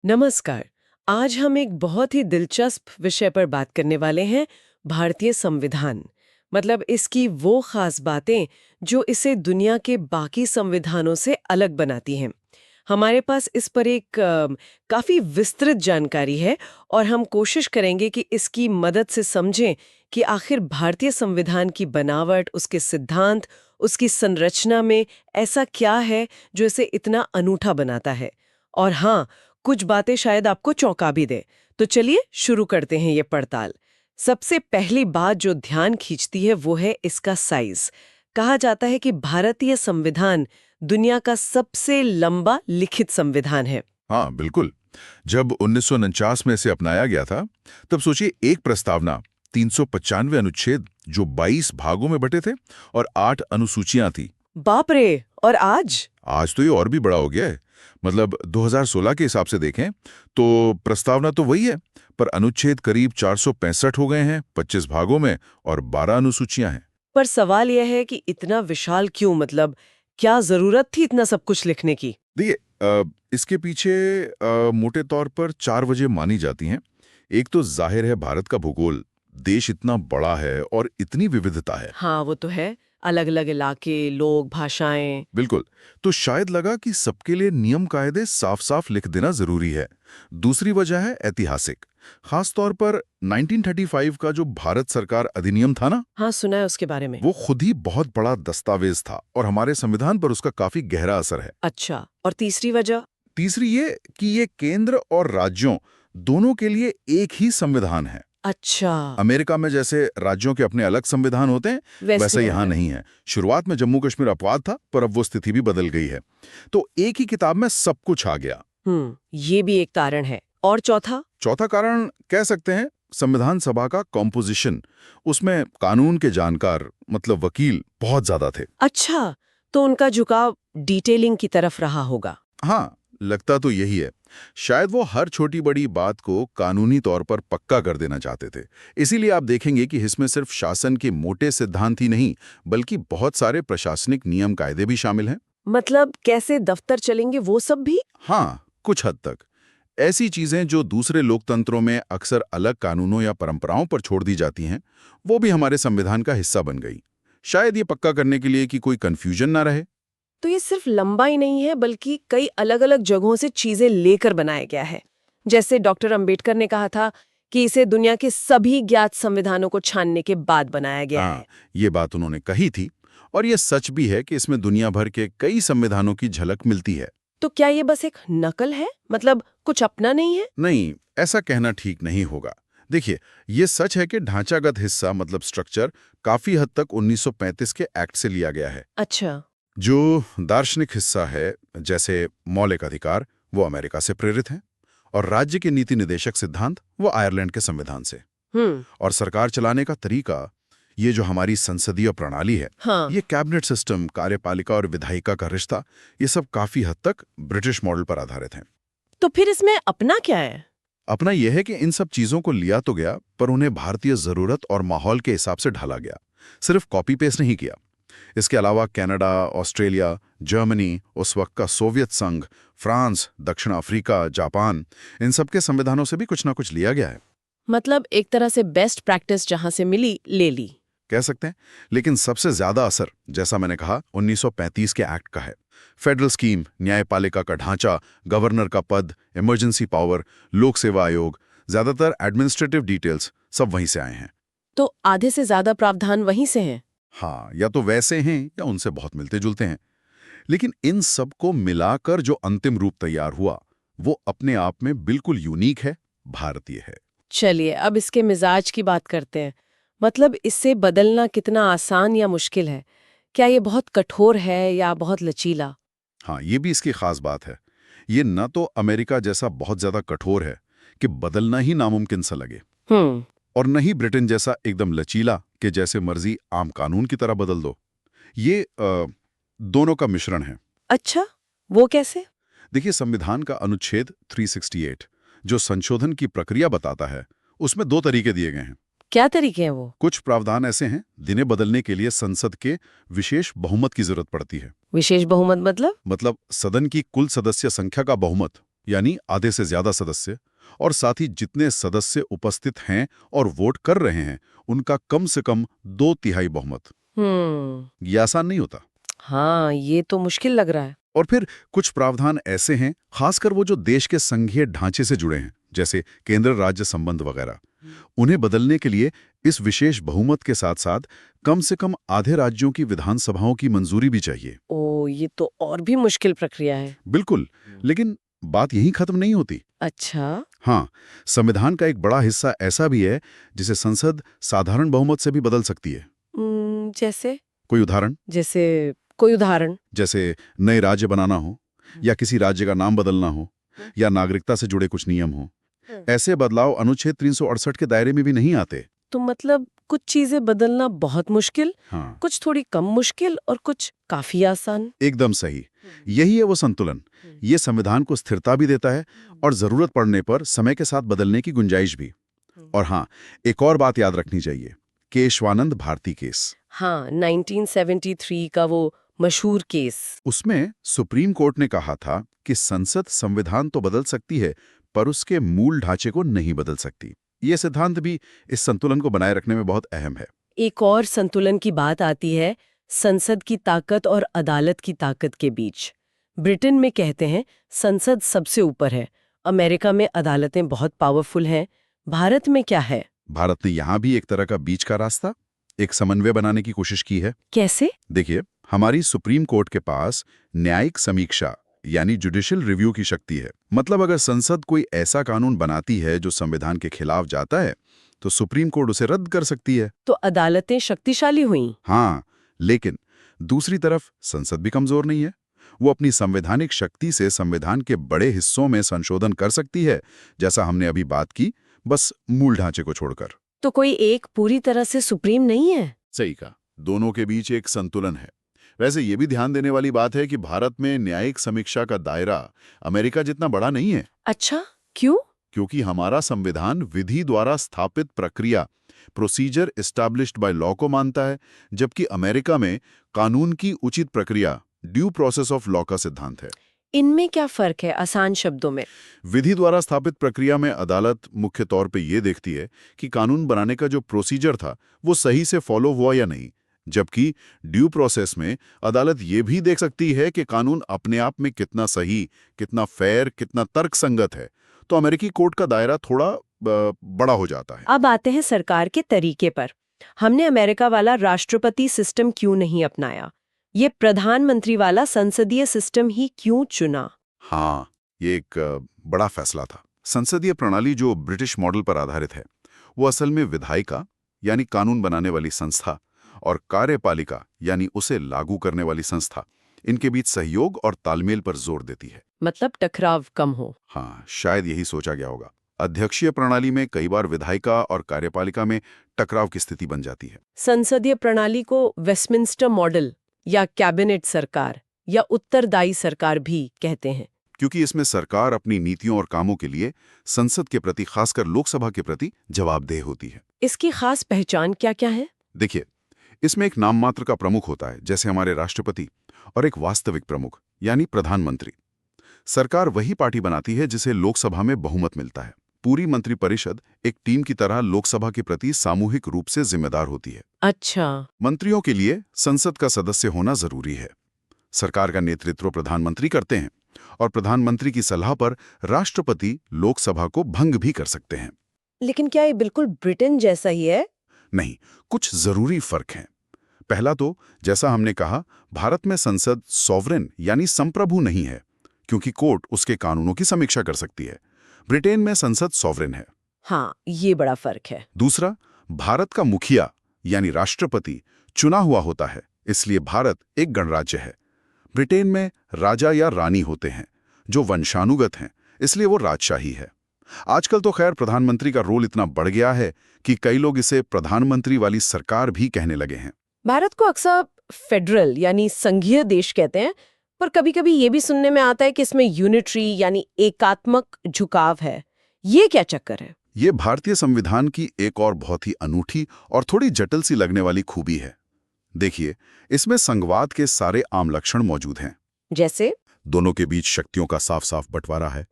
नमस्कार। आज हम एक बहुत ही दिलचस्प विषय पर बात करने वाले हैं, भारतीय संविधान। मतलब इसकी वो खास बातें जो इसे दुनिया के बाकी संविधानों से अलग बनाती हैं। हमारे पास इस पर एक काफी विस्तृत जानकारी है और हम कोशिश करेंगे कि इसकी मदद से समझें कि आखिर भारतीय संविधान की बनावट, उसके सिद्धांत, उसकी संरचना में ऐसा क्या है जो इसे इतना अनूठा बनाता है। और हाँ, कुछ बातें शायद आपको चौंका भी दे। तो चलिए शुरू करते हैं ये पड़ताल। सबसे पहली बात जो ध्यान खींचती है वो है इसका साइज। कहा जाता है कि भारतीय संविधान दुनिया का सबसे लंबा लिखित संविधान है। हाँ, बिल्कुल। जब 1949 में इसे अपनाया गया था, तब सोचिए एक प्रस्तावना, 395 अनुच्छेद जो 22 भागों में बटे थे और 8 अनुसूचियां थी। बाप रे! और आज? आज तो ये और भी बड़ा हो गया है। मतलब 2016 के हिसाब से देखें तो प्रस्तावना तो वही है, पर अनुच्छेद करीब 465 हो गए हैं, 25 भागों में और 12 अनुसूचियां हैं। पर सवाल यह है कि इतना विशाल क्यों? मतलब क्या जरूरत थी इतना सब कुछ लिखने की? देखिए, इसके पीछे मोटे तौर पर 4 वजह मानी जाती हैं। एक तो जाहिर है भारत का भूगोल, देश इतना बड़ा है और इतनी विविधता है। हाँ, वो तो है। अलग-अलग इलाके, लोग, भाषाएं। बिल्कुल। तो शायद लगा कि सबके लिए नियम कायदे साफ-साफ लिख देना जरूरी है। दूसरी वजह है ऐतिहासिक। खास तौर पर 1935 का जो भारत सरकार अधिनियम था ना, हाँ, सुना है उसके बारे में। वो खुद ही बहुत बड़ा दस्तावेज था और हमारे संविधान पर उसका काफी गहरा असर है। अच्छा, और तीसरी वजह? तीसरी ये कि ये केंद्र और राज्यों दोनों के लिए एक ही संविधान है। अच्छा, अमेरिका में जैसे राज्यों के अपने अलग संविधान होते हैं, वैसे यहाँ नहीं है। शुरुआत में जम्मू कश्मीर अपवाद था, पर अब वो स्थिति भी बदल गई है। तो एक ही किताब में सब कुछ आ गया। ये भी एक कारण है। और चौथा? चौथा कारण कह सकते हैं संविधान सभा का कॉम्पोजिशन। उसमें कानून के जानकार मतलब वकील बहुत ज्यादा थे। अच्छा, तो उनका झुकाव डिटेलिंग की तरफ रहा होगा। हाँ, लगता तो यही है। शायद वो हर छोटी बड़ी बात को कानूनी तौर पर पक्का कर देना चाहते थे। इसीलिए आप देखेंगे कि इसमें सिर्फ शासन के मोटे सिद्धांत ही नहीं, बल्कि बहुत सारे प्रशासनिक नियम कायदे भी शामिल हैं। मतलब कैसे दफ्तर चलेंगे वो सब भी? हाँ, कुछ हद तक। ऐसी चीजें जो दूसरे लोकतंत्रों में अक्सर अलग कानूनों या परंपराओं पर छोड़ दी जाती हैं, वो भी हमारे संविधान का हिस्सा बन गई। शायद ये पक्का करने के लिए कि कोई कंफ्यूजन ना रहे। तो ये सिर्फ लंबा ही नहीं है बल्कि कई अलग-अलग जगहों से चीजें लेकर बनाया गया है। जैसे डॉक्टर अंबेडकर ने कहा था कि इसे दुनिया के सभी ज्ञात संविधानों को छानने के बाद बनाया गया हाँ, है। ये बात उन्होंने कही थी और ये सच भी है कि इसमें दुनिया भर के कई संविधानों की झलक मिलती है। तो क्या ये बस एक नकल है? मतलब कुछ अपना नहीं है? नहीं, ऐसा कहना ठीक नहीं होगा। देखिए, ये सच है कि ढांचागत हिस्सा मतलब स्ट्रक्चर काफी हद तक 1935 के एक्ट से लिया गया है। अच्छा। जो दार्शनिक हिस्सा है, जैसे मौलिक अधिकार, वो अमेरिका से प्रेरित है और राज्य के नीति निदेशक सिद्धांत वो आयरलैंड के संविधान से। हम्म। और सरकार चलाने का तरीका, ये जो हमारी संसदीय प्रणाली है, हाँ। ये कैबिनेट सिस्टम, कार्यपालिका और विधायिका का रिश्ता, ये सब काफी हद तक ब्रिटिश मॉडल पर आधारित हैं। तो फिर इसमें अपना क्या है? अपना यह है कि इन सब चीजों को लिया तो गया, पर उन्हें भारतीय जरूरत और माहौल के हिसाब से ढाला गया। सिर्फ कॉपी पेस्ट नहीं किया। इसके अलावा कनाडा, ऑस्ट्रेलिया, जर्मनी, उस वक्त का सोवियत संघ, फ्रांस, दक्षिण अफ्रीका, जापान, इन सब के संविधानों से भी कुछ ना कुछ लिया गया है। मतलब एक तरह से बेस्ट प्रैक्टिस जहां से मिली ले ली। कह सकते हैं। लेकिन सबसे ज्यादा असर, जैसा मैंने कहा, 1935 के एक्ट का है। फेडरल स्कीम, न्यायपालिका का ढांचा, गवर्नर का पद, इमरजेंसी पावर, लोक सेवा आयोग, ज्यादातर एडमिनिस्ट्रेटिव डिटेल्स सब वहीं से आए हैं। तो आधे से ज्यादा प्रावधान वहीं से हैं। हाँ, या तो वैसे हैं या उनसे बहुत मिलते जुलते हैं। लेकिन इन सबको मिलाकर जो अंतिम रूप तैयार हुआ, वो अपने आप में बिल्कुल यूनिक है, भारतीय है। चलिए अब इसके मिजाज की बात करते हैं। मतलब इससे बदलना कितना आसान या मुश्किल है? क्या ये बहुत कठोर है या बहुत लचीला? हाँ, ये भी इसकी खास बात है। ये न तो अमेरिका जैसा बहुत ज्यादा कठोर है कि बदलना ही नामुमकिन सा लगे, हम्म। और न ही ब्रिटेन जैसा एकदम लचीला कि जैसे मर्जी आम कानून की तरह बदल दो। ये दोनों का मिश्रण है। अच्छा, वो कैसे? देखिए, संविधान का अनुच्छेद 368 जो संशोधन की प्रक्रिया बताता है, उसमें 2 तरीके दिए गए हैं। क्या तरीके हैं वो? कुछ प्रावधान ऐसे हैं जिन्हें बदलने के लिए संसद के विशेष बहुमत की जरूरत पड़ती है। विशेष बहुमत मतलब? मतलब सदन की कुल सदस्य संख्या का बहुमत, यानी आधे से ज्यादा सदस्य, और साथ ही जितने सदस्य उपस्थित हैं और वोट कर रहे हैं उनका कम से कम 2/3 बहुमत। ये आसान नहीं होता। हाँ, ये तो मुश्किल लग रहा है। और फिर कुछ प्रावधान ऐसे हैं, खासकर वो जो देश के संघीय ढांचे से जुड़े हैं, जैसे केंद्र राज्य संबंध वगैरह। उन्हें बदलने के लिए इस विशेष बहुमत के साथ साथ कम से कम आधे राज्यों की विधानसभाओं की मंजूरी भी चाहिए। ओ, ये तो और भी मुश्किल प्रक्रिया है। बिल्कुल, लेकिन बात यहीं खत्म नहीं होती। अच्छा। हाँ, संविधान का एक बड़ा हिस्सा ऐसा भी है जिसे संसद साधारण बहुमत से भी बदल सकती है। जैसे? कोई उदाहरण? जैसे कोई उदाहरण? जैसे नए राज्य बनाना हो, या किसी राज्य का नाम बदलना हो, या नागरिकता से जुड़े कुछ नियम हो। ऐसे बदलाव अनुच्छेद 368 के दायरे में भी नहीं आते। तो मतलब कुछ चीजें बदलना बहुत मुश्किल, हाँ, कुछ थोड़ी कम मुश्किल और कुछ काफी आसान। एकदम सही। यही है वो संतुलन। ये संविधान को स्थिरता भी देता है और जरूरत पड़ने पर समय के साथ बदलने की गुंजाइश भी। और हाँ, एक और बात याद रखनी चाहिए, केशवानंद भारती केस। हाँ, 1973 का वो मशहूर केस। उसमें सुप्रीम कोर्ट ने कहा था कि संसद संविधान तो बदल सकती है, पर उसके मूल ढांचे को नहीं बदल सकती। ये सिद्धांत भी इस संतुलन को बनाए रखने में बहुत अहम है। एक और संतुलन की बात आती है संसद की ताकत और अदालत की ताकत के बीच। ब्रिटेन में कहते हैं संसद सबसे ऊपर है, अमेरिका में अदालतें बहुत पावरफुल हैं। भारत में क्या है? भारत ने यहाँ भी एक तरह का बीच का रास्ता, एक समन्वय बनाने की कोशिश की है। कैसे? देखिए, हमारी सुप्रीम कोर्ट के पास न्यायिक समीक्षा यानी जुडिशियल रिव्यू की शक्ति है। मतलब अगर संसद कोई ऐसा कानून बनाती है जो संविधान के खिलाफ जाता है, तो सुप्रीम कोर्ट उसे रद्द कर सकती है। तो अदालतें शक्तिशाली हुईं। हाँ, लेकिन दूसरी तरफ संसद भी कमजोर नहीं है। वो अपनी संवैधानिक शक्ति से संविधान के बड़े हिस्सों में संशोधन कर सकती है, जैसा हमने अभी बात की, बस मूल ढांचे को छोड़कर। तो कोई एक पूरी तरह से सुप्रीम नहीं है। सही कहा, दोनों के बीच एक संतुलन है। वैसे ये भी ध्यान देने वाली बात है कि भारत में न्यायिक समीक्षा का दायरा अमेरिका जितना बड़ा नहीं है। अच्छा, क्यों? क्योंकि हमारा संविधान विधि द्वारा स्थापित प्रक्रिया, प्रोसीजर एस्टैब्लिश्ड बाय लॉ को मानता है, जबकि अमेरिका में कानून की उचित प्रक्रिया, ड्यू प्रोसेस ऑफ लॉ का सिद्धांत है। इनमें क्या फर्क है आसान शब्दों में? विधि द्वारा स्थापित प्रक्रिया में अदालत मुख्य तौर पे ये देखती है कि कानून बनाने का जो प्रोसीजर था वो सही से फॉलो हुआ या नहीं, जबकि ड्यू प्रोसेस में अदालत ये भी देख सकती है कि कानून अपने आप में कितना सही, कितना फेयर, कितना तर्कसंगत है। तो अमेरिकी कोर्ट का दायरा थोड़ा बड़ा हो जाता है। अब आते हैं सरकार के तरीके पर। हमने अमेरिका वाला राष्ट्रपति सिस्टम क्यों नहीं अपनाया? ये प्रधानमंत्री वाला संसदीय सिस्टम ही क्यों चुना? हाँ, ये एक बड़ा फैसला था। संसदीय प्रणाली जो ब्रिटिश मॉडल पर आधारित है, वो असल में विधायिका यानी कानून बनाने वाली संस्था और कार्यपालिका यानी उसे लागू करने वाली संस्था, इनके बीच सहयोग और तालमेल पर जोर देती है। मतलब टकराव कम हो। हाँ, शायद यही सोचा गया होगा। अध्यक्षीय प्रणाली में कई बार विधायिका और कार्यपालिका में टकराव की स्थिति बन जाती है। संसदीय प्रणाली को वेस्टमिंस्टर मॉडल या कैबिनेट सरकार या उत्तरदायी सरकार भी कहते हैं, क्योंकि इसमें सरकार अपनी नीतियों और कामों के लिए संसद के प्रति, खासकर लोकसभा के प्रति जवाबदेह होती है। इसकी खास पहचान क्या क्या है? देखिए, इसमें एक नाम मात्र का प्रमुख होता है, जैसे हमारे राष्ट्रपति, और एक वास्तविक प्रमुख यानी प्रधानमंत्री। सरकार वही पार्टी बनाती है जिसे लोकसभा में बहुमत मिलता है। पूरी मंत्रिपरिषद एक टीम की तरह लोकसभा के प्रति सामूहिक रूप से जिम्मेदार होती है। अच्छा। मंत्रियों के लिए संसद का सदस्य होना जरूरी है। सरकार का नेतृत्व प्रधानमंत्री करते हैं और प्रधानमंत्री की सलाह पर राष्ट्रपति लोकसभा को भंग भी कर सकते हैं। लेकिन क्या ये बिल्कुल ब्रिटेन जैसा ही है? नहीं, कुछ जरूरी फर्क हैं। पहला तो, जैसा हमने कहा, भारत में संसद सॉवरेन यानी संप्रभु नहीं है, क्योंकि कोर्ट उसके कानूनों की समीक्षा कर सकती है। ब्रिटेन में संसद सॉवरेन है। हाँ, ये बड़ा फर्क है। दूसरा, भारत का मुखिया यानी राष्ट्रपति चुना हुआ होता है, इसलिए भारत एक गणराज्य है। ब्रिटेन में राजा या रानी होते हैं जो वंशानुगत हैं, इसलिए वो राजशाही है। आजकल तो खैर प्रधानमंत्री का रोल इतना बढ़ गया है कि कई लोग इसे प्रधानमंत्री वाली सरकार भी कहने लगे हैं। भारत को अक्सर फेडरल यानी संघीय देश कहते हैं, पर कभी-कभी ये भी सुनने में आता है कि इसमें यूनिटरी यानी एकात्मक झुकाव है। ये क्या चक्कर है? ये भारतीय संविधान की एक और बहुत ही अनूठी और थोड़ी जटिल सी लगने वाली खूबी है। देखिए, इसमें संघवाद के सारे आम लक्षण मौजूद हैं। जैसे? दोनों के बीच शक्तियों का साफ साफ बंटवारा है,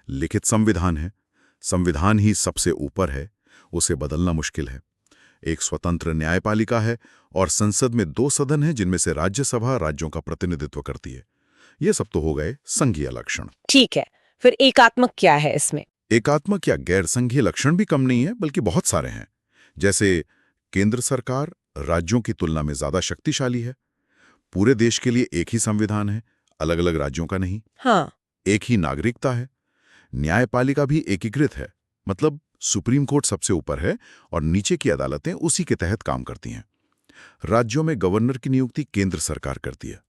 लिखित संविधान है, संविधान ही सबसे ऊपर है, उसे बदलना मुश्किल है। एक स्वतंत्र न्यायपालिका है और संसद में 2 सदन हैं जिनमें से राज्यसभा राज्यों का प्रतिनिधित्व करती है। ये सब तो हो गए संघीय लक्षण। ठीक है, फिर एकात्मक क्या है इसमें? एकात्मक या गैर संघीय लक्षण भी कम नहीं है, बल्कि बहुत सारे हैं। जैसे केंद्र सरकार राज्यों की तुलना में ज्यादा शक्तिशाली है, पूरे देश के लिए एक ही संविधान है, अलग अलग राज्यों का नहीं। हाँ। एक ही नागरिकता है, न्यायपालिका भी एकीकृत है, मतलब सुप्रीम कोर्ट सबसे ऊपर है और नीचे की अदालतें उसी के तहत काम करती हैं। राज्यों में गवर्नर की नियुक्ति केंद्र सरकार करती है।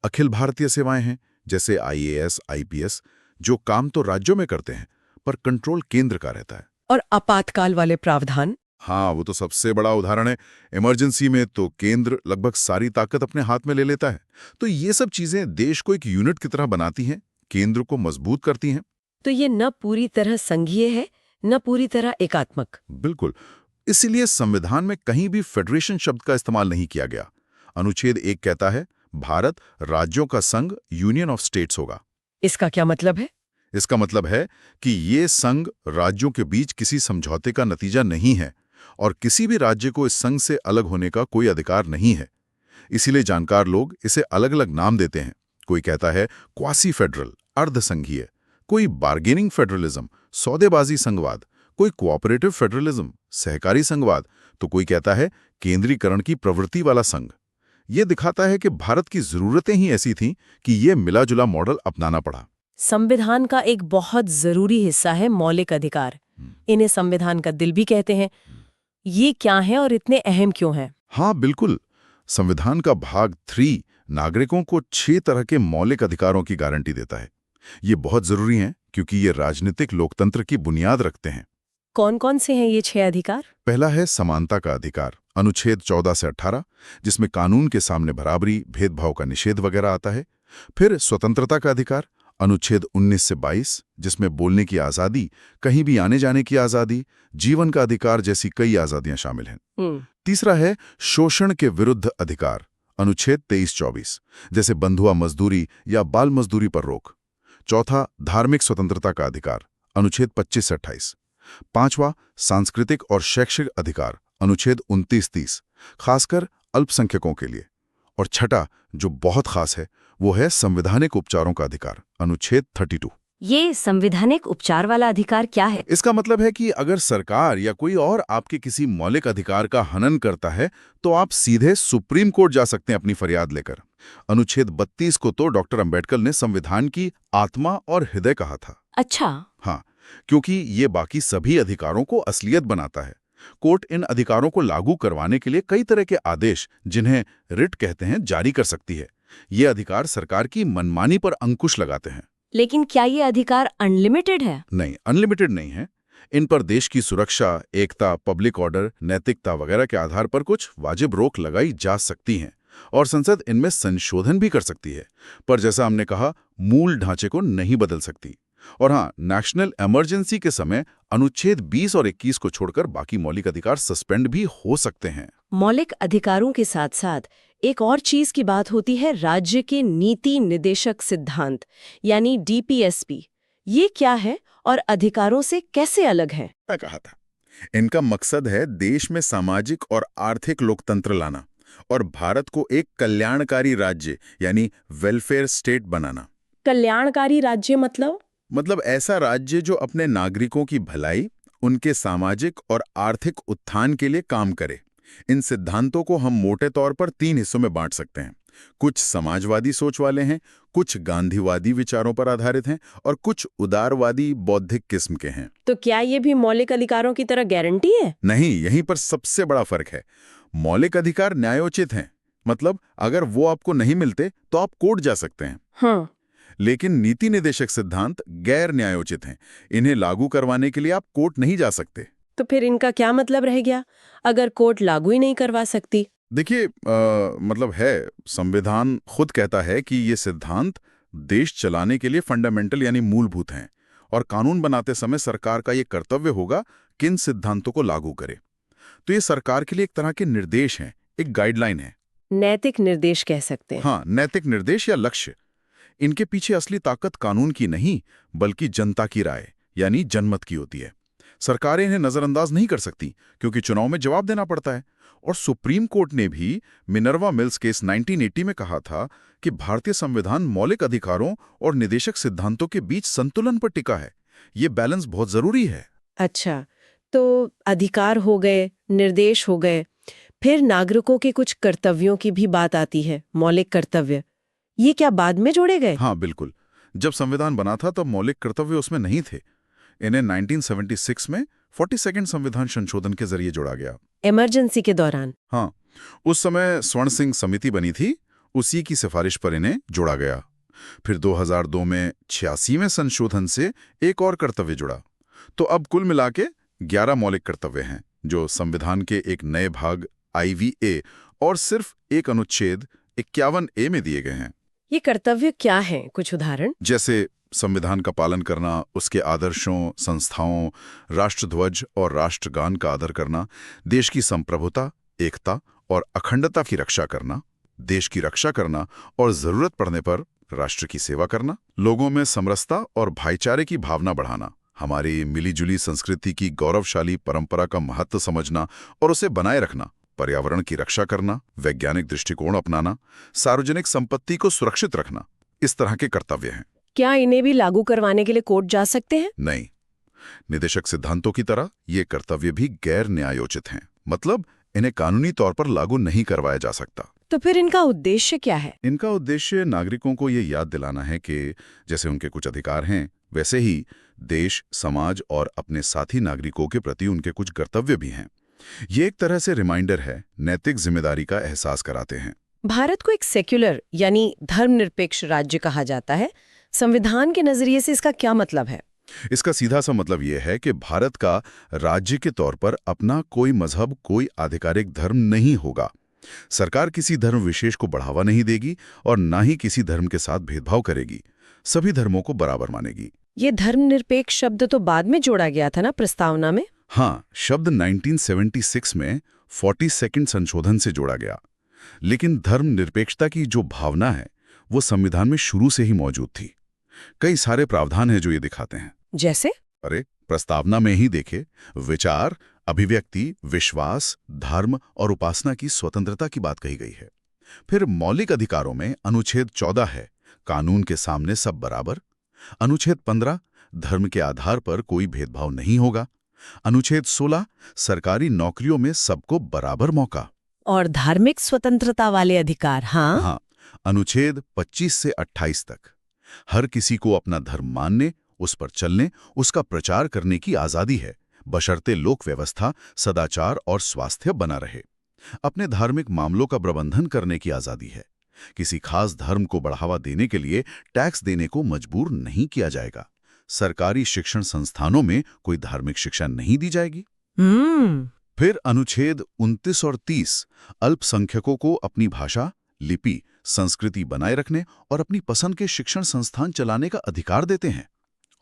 अखिल भारतीय सेवाएं हैं, जैसे IAS, IPS, जो काम तो राज्यों में करते हैं पर कंट्रोल केंद्र का रहता है। और आपातकाल वाले प्रावधान? हाँ, वो तो सबसे बड़ा उदाहरण है। इमरजेंसी में तो केंद्र लगभग सारी ताकत अपने हाथ में ले लेता है। तो ये सब चीजें देश को एक यूनिट की तरह बनाती हैं, केंद्र को मजबूत करती हैं। तो ये न पूरी तरह संघीय है, न पूरी तरह एकात्मक। बिल्कुल। इसीलिए संविधान में कहीं भी फेडरेशन शब्द का इस्तेमाल नहीं किया गया। अनुच्छेद 1 कहता है, भारत राज्यों का संघ, यूनियन ऑफ स्टेट्स होगा। इसका क्या मतलब है? इसका मतलब है कि ये संघ राज्यों के बीच किसी समझौते का नतीजा नहीं है और किसी भी राज्य को इस संघ से अलग होने का कोई अधिकार नहीं है। इसीलिए जानकार लोग इसे अलग अलग नाम देते हैं। कोई कहता है क्वासी फेडरल, अर्धसंघीय, कोई बार्गेनिंग फेडरलिज्म, सौदेबाजी संघवाद, कोई कोऑपरेटिव फेडरलिज्म, सहकारी संघवाद, तो कोई कहता है केंद्रीकरण की प्रवृत्ति वाला संघ। ये दिखाता है कि भारत की जरूरतें ही ऐसी थीं कि ये मिला जुला मॉडल अपनाना पड़ा। संविधान का एक बहुत जरूरी हिस्सा है मौलिक अधिकार। इन्हें संविधान का दिल भी कहते हैं। ये क्या है और इतने अहम क्यों हैं? हाँ बिल्कुल, संविधान का भाग 3 नागरिकों को 6 तरह के मौलिक अधिकारों की गारंटी देता है। ये बहुत जरूरी है क्योंकि ये राजनीतिक लोकतंत्र की बुनियाद रखते हैं। कौन कौन से हैं ये 6 अधिकार? पहला है समानता का अधिकार, अनुच्छेद 14 से 18, जिसमें कानून के सामने बराबरी, भेदभाव का निषेध वगैरह आता है। फिर स्वतंत्रता का अधिकार, अनुच्छेद 19 से 22, जिसमें बोलने की आज़ादी, कहीं भी आने जाने की आज़ादी, जीवन का अधिकार जैसी कई आज़ादियां शामिल हैं। तीसरा है शोषण के विरुद्ध अधिकार, अनुच्छेद 23-24, जैसे बंधुआ मजदूरी या बाल मजदूरी पर रोक। चौथा, धार्मिक स्वतंत्रता का अधिकार, अनुच्छेद 25 से 28। पांचवा, सांस्कृतिक और शैक्षिक अधिकार, अनुच्छेद 29-30, खासकर अल्पसंख्यकों के लिए। और छठा, जो बहुत खास है, वो है संवैधानिक उपचारों का अधिकार, अनुच्छेद 32। ये संवैधानिक उपचार वाला अधिकार क्या है? इसका मतलब है कि अगर सरकार या कोई और आपके किसी मौलिक अधिकार का हनन करता है तो आप सीधे सुप्रीम कोर्ट जा सकते हैं अपनी फरियाद लेकर। अनुच्छेद 32 को तो डॉक्टर अंबेडकर ने संविधान की आत्मा और हृदय कहा था। अच्छा। हाँ, क्योंकि ये बाकी सभी अधिकारों को असलियत बनाता है। कोर्ट इन अधिकारों को लागू करवाने के लिए कई तरह के आदेश, जिन्हें रिट कहते हैं, जारी कर सकती है। ये अधिकार सरकार की मनमानी पर अंकुश लगाते हैं। लेकिन क्या ये अधिकार अनलिमिटेड है? नहीं, अनलिमिटेड नहीं है। इन पर देश की सुरक्षा, एकता, पब्लिक ऑर्डर, नैतिकता वगैरह के आधार पर कुछ वाजिब रोक लगाई जा सकती हैं और संसद इनमें संशोधन भी कर सकती है। पर जैसा हमने कहा, मूल ढांचे को नहीं बदल सकती। और हाँ, नेशनल इमरजेंसी के समय अनुच्छेद 20 और 21 को छोड़कर बाकी मौलिक अधिकार सस्पेंड भी हो सकते हैं। मौलिक अधिकारों के साथ साथ एक और चीज की बात होती है, राज्य के नीति निर्देशक सिद्धांत, यानी DPSP। ये क्या है और अधिकारों से कैसे अलग है? मैं कहा था, इनका मकसद है देश में सामाजिक और आर्थिक लोकतंत्र लाना और भारत को एक कल्याणकारी राज्य यानी वेलफेयर स्टेट बनाना। कल्याणकारी राज्य मतलब ऐसा राज्य जो अपने नागरिकों की भलाई, उनके सामाजिक और आर्थिक उत्थान के लिए काम करे। इन सिद्धांतों को हम मोटे तौर पर 3 हिस्सों में बांट सकते हैं। कुछ समाजवादी सोच वाले हैं, कुछ गांधीवादी विचारों पर आधारित हैं और कुछ उदारवादी बौद्धिक किस्म के हैं। तो क्या ये भी मौलिक अधिकारों की तरह गारंटी है? नहीं, यहीं पर सबसे बड़ा फर्क है। मौलिक अधिकार न्यायोचित हैं, मतलब अगर वो आपको नहीं मिलते तो आप कोर्ट जा सकते हैं। हाँ। लेकिन नीति निर्देशक सिद्धांत गैर न्यायोचित हैं। इन्हें लागू करवाने के लिए आप कोर्ट नहीं जा सकते। तो फिर इनका क्या मतलब रह गया, अगर कोर्ट लागू ही नहीं करवा सकती? देखिए, मतलब है, संविधान खुद कहता है कि ये सिद्धांत देश चलाने के लिए फंडामेंटल यानी मूलभूत हैं और कानून बनाते समय सरकार का ये कर्तव्य होगा कि इन सिद्धांतों को लागू करे। तो ये सरकार के लिए एक तरह के निर्देश हैं, एक गाइडलाइन है। नैतिक निर्देश कह सकते हैं। हाँ, नैतिक निर्देश या लक्ष्य। इनके पीछे असली ताकत कानून की नहीं, बल्कि जनता की राय यानी जनमत की होती है। सरकारें इन्हें नजरअंदाज नहीं कर सकती, क्योंकि चुनाव में जवाब देना पड़ता है। और सुप्रीम कोर्ट ने भी मिनर्वा मिल्स केस 1980 में कहा था कि भारतीय संविधान मौलिक अधिकारों और निदेशक सिद्धांतों के बीच संतुलन पर टिका है। ये बैलेंस बहुत जरूरी है। अच्छा, तो अधिकार हो गए, निर्देश हो गए, फिर नागरिकों के कुछ कर्तव्यों की भी बात आती है, मौलिक कर्तव्य। ये क्या बाद में जोड़े गए? हाँ बिल्कुल। जब संविधान बना था तब मौलिक कर्तव्य उसमें नहीं थे। इन्हें 1976 में 42वां संविधान संशोधन के जरिए जोड़ा गया। इमरजेंसी के दौरान? हाँ, उस समय स्वर्ण सिंह समिति बनी थी, उसी की सिफारिश पर इन्हें जोड़ा गया। फिर 2002 में 86वें संशोधन से एक और कर्तव्य जुड़ा। तो अब कुल मिला के 11 मौलिक कर्तव्य हैं, जो संविधान के एक नए भाग IVA और सिर्फ एक अनुच्छेद 51A में दिए गए हैं। ये कर्तव्य क्या हैं? कुछ उदाहरण? जैसे संविधान का पालन करना, उसके आदर्शों, संस्थाओं, राष्ट्रध्वज और राष्ट्रगान का आदर करना, देश की संप्रभुता, एकता और अखंडता की रक्षा करना, देश की रक्षा करना और जरूरत पड़ने पर राष्ट्र की सेवा करना, लोगों में समरसता और भाईचारे की भावना बढ़ाना, हमारी मिलीजुली संस्कृति की गौरवशाली परंपरा का महत्व समझना और उसे बनाए रखना, पर्यावरण की रक्षा करना, वैज्ञानिक दृष्टिकोण अपनाना, सार्वजनिक संपत्ति को सुरक्षित रखना, इस तरह के कर्तव्य हैं। क्या इन्हें भी लागू करवाने के लिए कोर्ट जा सकते हैं? नहीं, निदेशक सिद्धांतों की तरह ये कर्तव्य भी गैर न्यायोचित हैं। मतलब इन्हें कानूनी तौर पर लागू नहीं करवाया जा सकता। तो फिर इनका उद्देश्य क्या है? इनका उद्देश्य नागरिकों को ये याद दिलाना है कि जैसे उनके कुछ अधिकार हैं, वैसे ही देश, समाज और अपने साथी नागरिकों के प्रति उनके कुछ कर्तव्य भी हैं। ये एक तरह से रिमाइंडर है, नैतिक जिम्मेदारी का एहसास कराते हैं। भारत को एक सेक्युलर यानी धर्मनिरपेक्ष राज्य कहा जाता है। संविधान के नजरिए से इसका क्या मतलब है? इसका सीधा सा मतलब यह है कि भारत का राज्य के तौर पर अपना कोई मजहब, कोई आधिकारिक धर्म नहीं होगा। सरकार किसी धर्म विशेष को बढ़ावा नहीं देगी और ना ही किसी धर्म के साथ भेदभाव करेगी। सभी धर्मों को बराबर मानेगी। ये धर्मनिरपेक्ष शब्द तो बाद में जोड़ा गया था ना प्रस्तावना में? हाँ, शब्द 1976 में 42वां संशोधन से जोड़ा गया। लेकिन धर्मनिरपेक्षता की जो भावना है वो संविधान में शुरू से ही मौजूद थी। कई सारे प्रावधान हैं जो ये दिखाते हैं। जैसे? अरे, प्रस्तावना में ही देखे, विचार, अभिव्यक्ति, विश्वास, धर्म और उपासना की स्वतंत्रता की बात कही गई है। फिर मौलिक अधिकारों में अनुच्छेद 14 है, कानून के सामने सब बराबर। अनुच्छेद 15, धर्म के आधार पर कोई भेदभाव नहीं होगा। अनुच्छेद 16, सरकारी नौकरियों में सबको बराबर मौका। और धार्मिक स्वतंत्रता वाले अधिकार? हाँ, अनुच्छेद 25 से 28 तक हर किसी को अपना धर्म मानने, उस पर चलने, उसका प्रचार करने की आजादी है, बशर्ते लोक व्यवस्था, सदाचार और स्वास्थ्य बना रहे। अपने धार्मिक मामलों का प्रबंधन करने की आजादी है। किसी खास धर्म को बढ़ावा देने के लिए टैक्स देने को मजबूर नहीं किया जाएगा। सरकारी शिक्षण संस्थानों में कोई धार्मिक शिक्षा नहीं दी जाएगी। फिर अनुच्छेद 29 और 30 अल्पसंख्यकों को अपनी भाषा, लिपि, संस्कृति बनाए रखने और अपनी पसंद के शिक्षण संस्थान चलाने का अधिकार देते हैं।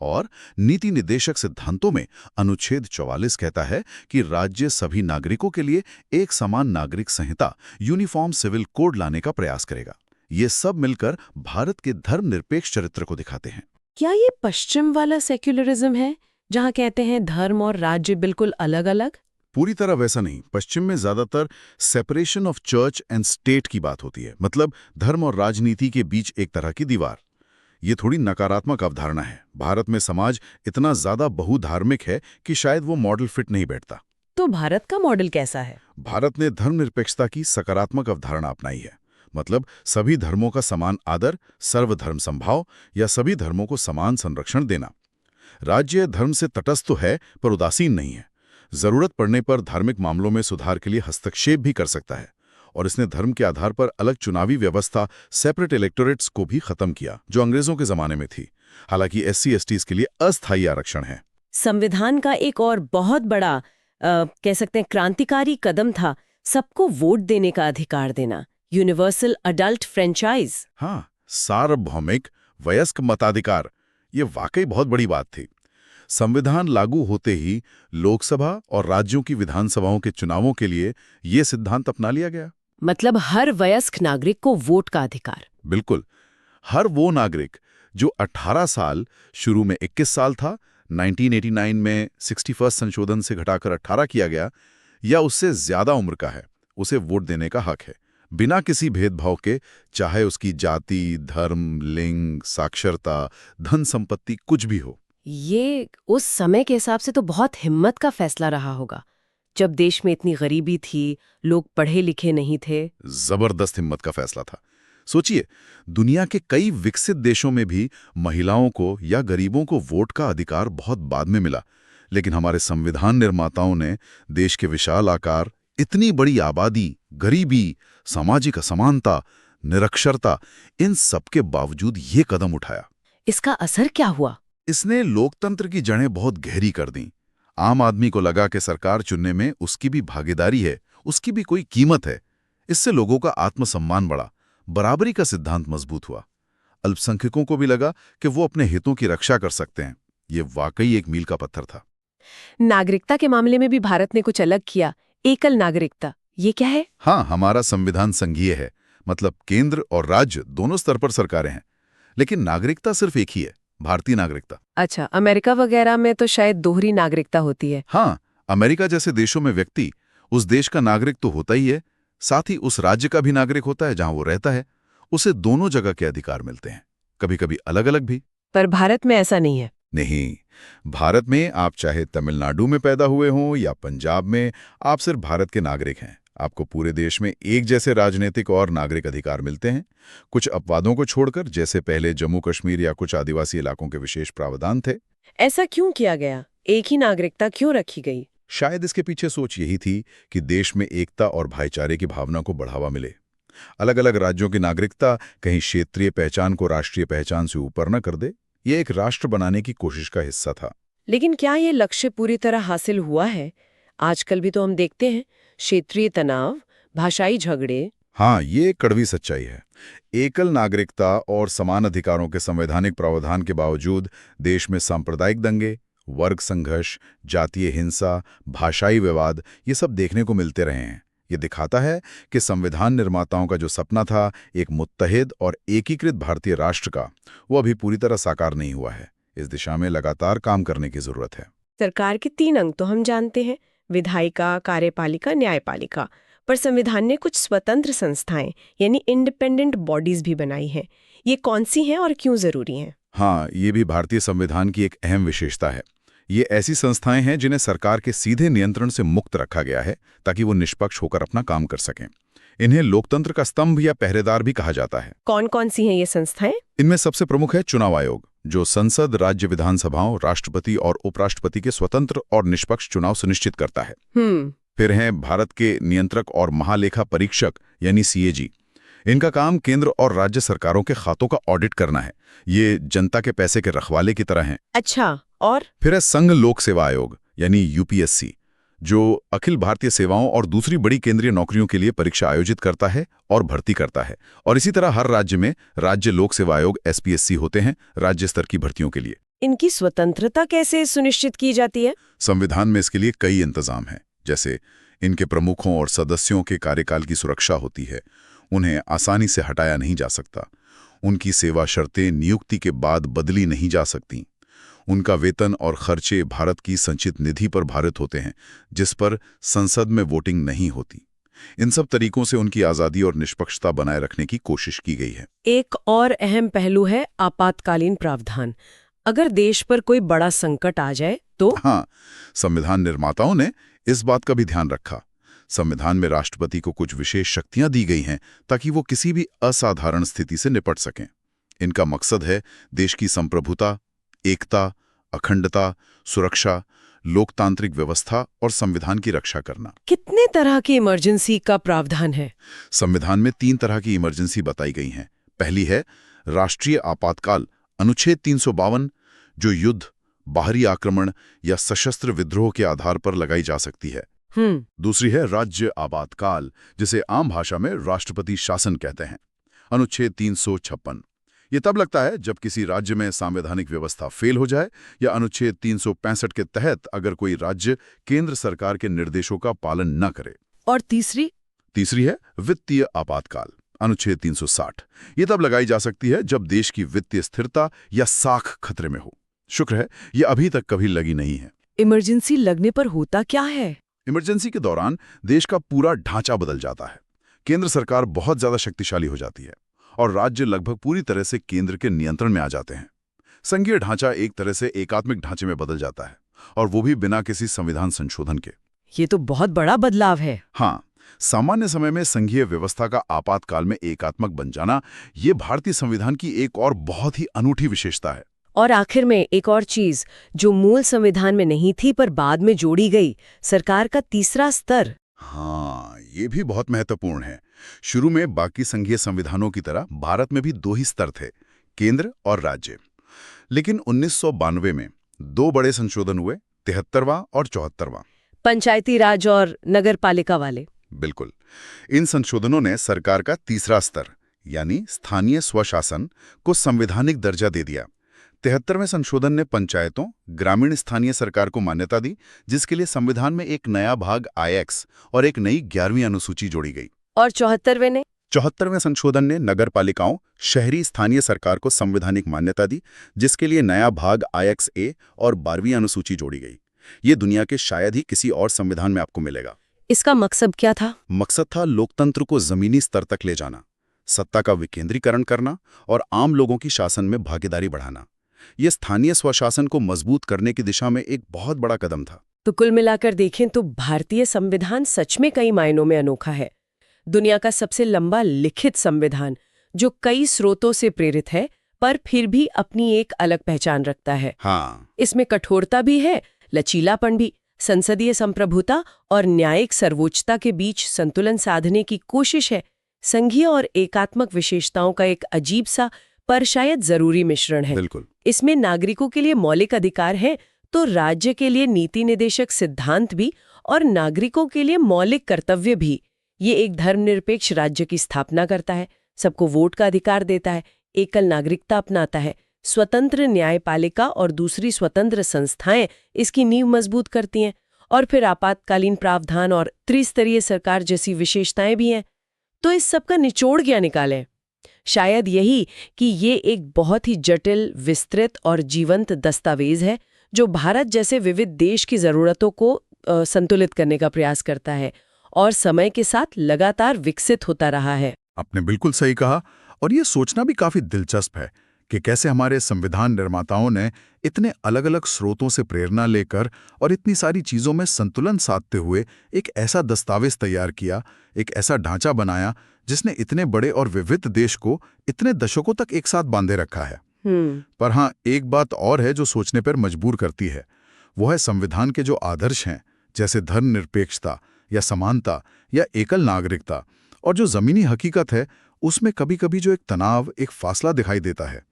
और नीति निर्देशक सिद्धांतों में अनुच्छेद 44 कहता है कि राज्य सभी नागरिकों के लिए एक समान नागरिक संहिता, यूनिफॉर्म सिविल कोड लाने का प्रयास करेगा। ये सब मिलकर भारत के धर्मनिरपेक्ष चरित्र को दिखाते हैं। क्या ये पश्चिम वाला सेक्युलरिज्म है, जहां कहते हैं धर्म और राज्य बिल्कुल अलग अलग? पूरी तरह वैसा नहीं। पश्चिम में ज्यादातर separation of church and state की बात होती है, मतलब धर्म और राजनीति के बीच एक तरह की दीवार। ये थोड़ी नकारात्मक अवधारणा है। भारत में समाज इतना ज्यादा बहुधार्मिक है कि शायद वो मॉडल फिट नहीं बैठता। तो भारत का मॉडल कैसा है? भारत ने धर्मनिरपेक्षता की सकारात्मक अवधारणा अपनाई है। मतलब सभी धर्मों का समान आदर, सर्वधर्म संभाव या सभी धर्मों को समान संरक्षण देना। राज्य धर्म से तटस्थ तो है पर उदासीन नहीं है। जरूरत पड़ने पर धार्मिक मामलों में सुधार के लिए हस्तक्षेप भी कर सकता है। और इसने धर्म के आधार पर अलग चुनावी व्यवस्था, सेपरेट इलेक्टोरेट्स को भी खत्म किया, जो अंग्रेजों के जमाने में थी। हालांकि SC/STs के लिए अस्थायी आरक्षण है। संविधान का एक और बहुत बड़ा कह सकते हैं क्रांतिकारी कदम था सबको वोट देने का अधिकार देना, यूनिवर्सल अडल्ट फ्रेंचाइज। हाँ, सार्वभौमिक वयस्क मताधिकार। ये वाकई बहुत बड़ी बात थी। संविधान लागू होते ही लोकसभा और राज्यों की विधानसभाओं के चुनावों के लिए ये सिद्धांत अपना लिया गया। मतलब हर वयस्क नागरिक को वोट का अधिकार। बिल्कुल। हर वो नागरिक जो 18 साल, शुरू में 21 साल था, 1989 में 61 संशोधन से घटाकर 18 किया गया, या उससे ज्यादा उम्र का है, उसे वोट देने का हक है, बिना किसी भेदभाव के, चाहे उसकी जाति, धर्म, लिंग, साक्षरता, धन संपत्ति कुछ भी हो। ये उस समय के हिसाब से तो बहुत हिम्मत का फैसला रहा होगा, जब देश में इतनी गरीबी थी, लोग पढ़े लिखे नहीं थे। जबरदस्त हिम्मत का फैसला था। सोचिए, दुनिया के कई विकसित देशों में भी महिलाओं को या गरीबों को वोट का अधिकार बहुत बाद में मिला, लेकिन हमारे संविधान निर्माताओं ने देश के विशाल आकार, इतनी बड़ी आबादी, गरीबी, सामाजिक असमानता, निरक्षरता, इन सब के बावजूद ये कदम उठाया। इसका असर क्या हुआ? इसने लोकतंत्र की जड़ें बहुत गहरी कर दी। आम आदमी को लगा कि सरकार चुनने में उसकी भी भागीदारी है, उसकी भी कोई कीमत है। इससे लोगों का आत्मसम्मान बढ़ा, बराबरी का सिद्धांत मजबूत हुआ। अल्पसंख्यकों को भी लगा कि वो अपने हितों की रक्षा कर सकते हैं। ये वाकई एक मील का पत्थर था। नागरिकता के मामले में भी भारत ने कुछ अलग किया, एकल नागरिकता। ये क्या है? हाँ, हमारा संविधान संघीय है, मतलब केंद्र और राज्य दोनों स्तर पर सरकारें हैं, लेकिन नागरिकता सिर्फ एक ही है, भारतीय नागरिकता। अच्छा, अमेरिका वगैरह में तो शायद दोहरी नागरिकता होती है। हाँ, अमेरिका जैसे देशों में व्यक्ति उस देश का नागरिक तो होता ही है, साथ ही उस राज्य का भी नागरिक होता है जहां वो रहता है। उसे दोनों जगह के अधिकार मिलते हैं, कभी कभी अलग अलग भी। पर भारत में ऐसा नहीं है। नहीं, भारत में आप चाहे तमिलनाडु में पैदा हुए हों या पंजाब में, आप सिर्फ भारत के नागरिक हैं। आपको पूरे देश में एक जैसे राजनीतिक और नागरिक अधिकार मिलते हैं, कुछ अपवादों को छोड़कर, जैसे पहले जम्मू कश्मीर या कुछ आदिवासी इलाकों के विशेष प्रावधान थे। ऐसा क्यों किया गया? एक ही नागरिकता क्यों रखी गई? शायद इसके पीछे सोच यही थी कि देश में एकता और भाईचारे की भावना को बढ़ावा मिले। अलग अलग राज्यों की नागरिकता कहीं क्षेत्रीय पहचान को राष्ट्रीय पहचान से ऊपर न कर दे। ये एक राष्ट्र बनाने की कोशिश का हिस्सा था। लेकिन क्या ये लक्ष्य पूरी तरह हासिल हुआ है? आजकल भी तो हम देखते हैं क्षेत्रीय तनाव, भाषाई झगड़े। हाँ, ये कड़वी सच्चाई है। एकल नागरिकता और समान अधिकारों के संवैधानिक प्रावधान के बावजूद देश में सांप्रदायिक दंगे, वर्ग संघर्ष, जातीय हिंसा, भाषाई विवाद, ये सब देखने को मिलते रहे हैं। ये दिखाता है कि संविधान निर्माताओं का जो सपना था एक मुत्तहिद और एकीकृत भारतीय राष्ट्र का, वो अभी पूरी तरह साकार नहीं हुआ है। इस दिशा में लगातार काम करने की जरूरत है। सरकार के 3 अंग तो हम जानते हैं, विधायिका, कार्यपालिका, न्यायपालिका। पर संविधान ने कुछ स्वतंत्र संस्थाएं यानी इंडिपेंडेंट बॉडीज भी बनाई हैं। ये कौन सी हैं और क्यों जरूरी हैं? हाँ, ये भी भारतीय संविधान की एक अहम विशेषता है। ये ऐसी संस्थाएं हैं जिन्हें सरकार के सीधे नियंत्रण से मुक्त रखा गया है, ताकि वो निष्पक्ष होकर अपना काम कर सकें। इन्हें लोकतंत्र का स्तंभ या पहरेदार भी कहा जाता है। कौन कौन सी हैं ये संस्थाएं? इनमें सबसे प्रमुख है चुनाव आयोग, जो संसद, राज्य विधानसभाओं, राष्ट्रपति और उपराष्ट्रपति के स्वतंत्र और निष्पक्ष चुनाव सुनिश्चित करता है। फिर हैं भारत के नियंत्रक और महालेखा परीक्षक यानी CAG। इनका काम केंद्र और राज्य सरकारों के खातों का ऑडिट करना है। ये जनता के पैसे के रखवाले की तरह हैं। अच्छा, और? फिर है संघ लोक सेवा आयोग यानी UPSC, जो अखिल भारतीय सेवाओं और दूसरी बड़ी केंद्रीय नौकरियों के लिए परीक्षा आयोजित करता है और भर्ती करता है। और इसी तरह हर राज्य में राज्य लोक सेवा आयोग SPSC होते हैं, राज्य स्तर की भर्तियों के लिए। इनकी स्वतंत्रता कैसे सुनिश्चित की जाती है? संविधान में इसके लिए कई इंतजाम हैं, जैसे इनके प्रमुखों और सदस्यों के कार्यकाल की सुरक्षा होती है। उन्हें आसानी से हटाया नहीं जा सकता। उनकी सेवा शर्तें नियुक्ति के बाद बदली नहीं जा सकती। उनका वेतन और खर्चे भारत की संचित निधि पर भारित होते हैं, जिस पर संसद में वोटिंग नहीं होती। इन सब तरीकों से उनकी आज़ादी और निष्पक्षता बनाए रखने की कोशिश की गई है। एक और अहम पहलू है आपातकालीन प्रावधान। अगर देश पर कोई बड़ा संकट आ जाए तो? हाँ, संविधान निर्माताओं ने इस बात का भी ध्यान रखा। संविधान में राष्ट्रपति को कुछ विशेष शक्तियां दी गई हैं ताकि वो किसी भी असाधारण स्थिति से निपट सकें। इनका मकसद है देश की संप्रभुता, एकता, अखंडता, सुरक्षा, लोकतांत्रिक व्यवस्था और संविधान की रक्षा करना। कितने तरह की इमरजेंसी का प्रावधान है? संविधान में 3 तरह की इमरजेंसी बताई गई हैं। पहली है राष्ट्रीय आपातकाल, अनुच्छेद 352, जो युद्ध, बाहरी आक्रमण या सशस्त्र विद्रोह के आधार पर लगाई जा सकती है। दूसरी है राज्य आपातकाल, जिसे आम भाषा में राष्ट्रपति शासन कहते हैं, अनुच्छेद 356। ये तब लगता है जब किसी राज्य में संवैधानिक व्यवस्था फेल हो जाए या अनुच्छेद 365 के तहत अगर कोई राज्य केंद्र सरकार के निर्देशों का पालन न करे। और तीसरी? तीसरी है वित्तीय आपातकाल, अनुच्छेद 360। ये तब लगाई जा सकती है जब देश की वित्तीय स्थिरता या साख खतरे में हो। शुक्र है ये अभी तक कभी लगी नहीं है। इमरजेंसी लगने पर होता क्या है? इमरजेंसी के दौरान देश का पूरा ढांचा बदल जाता है। केंद्र सरकार बहुत ज्यादा शक्तिशाली हो जाती है और राज्य लगभग पूरी तरह से केंद्र के नियंत्रण में आ जाते हैं। संघीय ढांचा एक तरह से एकात्मिक ढांचे में बदल जाता है, और वो भी बिना किसी संविधान संशोधन के। ये तो बहुत बड़ा बदलाव है। हाँ, सामान्य समय में संघीय व्यवस्था का आपातकाल में एकात्मक बन जाना, ये भारतीय संविधान की एक और बहुत ही अनूठी विशेषता है। और आखिर में एक और चीज जो मूल संविधान में नहीं थी पर बाद में जोड़ी गई, सरकार का तीसरा स्तर। हाँ, ये भी बहुत महत्वपूर्ण है। शुरू में बाकी संघीय संविधानों की तरह भारत में भी 2 ही स्तर थे, केंद्र और राज्य। लेकिन 1992 में 2 बड़े संशोधन हुए, 73वां और 74वां। पंचायती राज और नगर पालिका वाले। बिल्कुल। इन संशोधनों ने सरकार का तीसरा स्तर यानी स्थानीय स्वशासन को संवैधानिक दर्जा दे दिया। 73वें संशोधन ने पंचायतों, ग्रामीण स्थानीय सरकार को मान्यता दी, जिसके लिए संविधान में एक नया भाग IX और एक नई 11वीं अनुसूची जोड़ी गई। और 74वें ने? 74वें संशोधन ने नगर पालिकाओं, शहरी स्थानीय सरकार को संवैधानिक मान्यता दी, जिसके लिए नया भाग IXA और 12वीं अनुसूची जोड़ी गई। ये दुनिया के शायद ही किसी और संविधान में आपको मिलेगा। इसका मकसद क्या था? मकसद था लोकतंत्र को जमीनी स्तर तक ले जाना, सत्ता का विकेंद्रीकरण करना और आम लोगों की शासन में भागीदारी बढ़ाना। ये स्थानीय स्वशासन को मजबूत करने की दिशा में एक बहुत बड़ा कदम था। तो कुल मिलाकर देखें तो भारतीय संविधान सच में कई मायनों में अनोखा है। दुनिया का सबसे लंबा लिखित संविधान जो कई स्रोतों से प्रेरित है, पर फिर भी अपनी एक अलग पहचान रखता है। हाँ, इसमें कठोरता भी है, लचीलापन भी, संसदीय संप्रभुता और न्यायिक सर्वोच्चता के बीच संतुलन साधने की कोशिश है। संघीय और एकात्मक विशेषताओं का एक अजीब सा पर शायद जरूरी मिश्रण है। बिल्कुल। इसमें नागरिकों के लिए मौलिक अधिकार है, तो राज्य के लिए नीति निर्देशक सिद्धांत भी, और नागरिकों के लिए मौलिक कर्तव्य भी। ये एक धर्मनिरपेक्ष राज्य की स्थापना करता है, सबको वोट का अधिकार देता है, एकल नागरिकता अपनाता है, स्वतंत्र न्यायपालिका और दूसरी स्वतंत्र संस्थाएं इसकी नींव मजबूत करती हैं, और फिर आपातकालीन प्रावधान और त्रिस्तरीय सरकार जैसी विशेषताएं भी हैं। तो इस सब का निचोड़ क्या निकालें? शायद यही कि ये एक बहुत ही जटिल, विस्तृत और जीवंत दस्तावेज है जो भारत जैसे विविध देश की ज़रूरतों को संतुलित करने का प्रयास करता है और समय के साथ लगातार विकसित होता रहा है। आपने बिल्कुल सही कहा, और ये सोचना भी काफी दिलचस्प है कि कैसे हमारे संविधान निर्माताओं ने इतने अलग अलग स्रोतों से प्रेरणा लेकर और इतनी सारी चीज़ों में संतुलन साधते हुए एक ऐसा दस्तावेज तैयार किया, एक ऐसा ढांचा बनाया जिसने इतने बड़े और विविध देश को इतने दशकों तक एक साथ बांधे रखा है। पर हाँ, एक बात और है जो सोचने पर मजबूर करती है। वो है संविधान के जो आदर्श हैं, जैसे धर्मनिरपेक्षता या समानता या एकल नागरिकता, और जो जमीनी हकीकत है उसमें कभी कभी जो एक तनाव, एक फासला दिखाई देता है।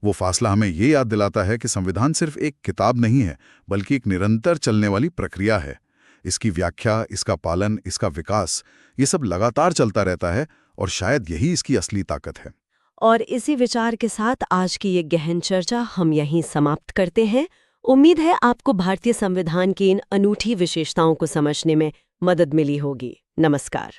वो फासला हमें ये याद दिलाता है कि संविधान सिर्फ एक किताब नहीं है, बल्कि एक निरंतर चलने वाली प्रक्रिया है। इसकी व्याख्या, इसका पालन, इसका विकास, ये सब लगातार चलता रहता है, और शायद यही इसकी असली ताकत है। और इसी विचार के साथ आज की ये गहन चर्चा हम यहीं समाप्त करते हैं। उम्मीद है आपको भारतीय संविधान की इन अनूठी विशेषताओं को समझने में मदद मिली होगी। नमस्कार।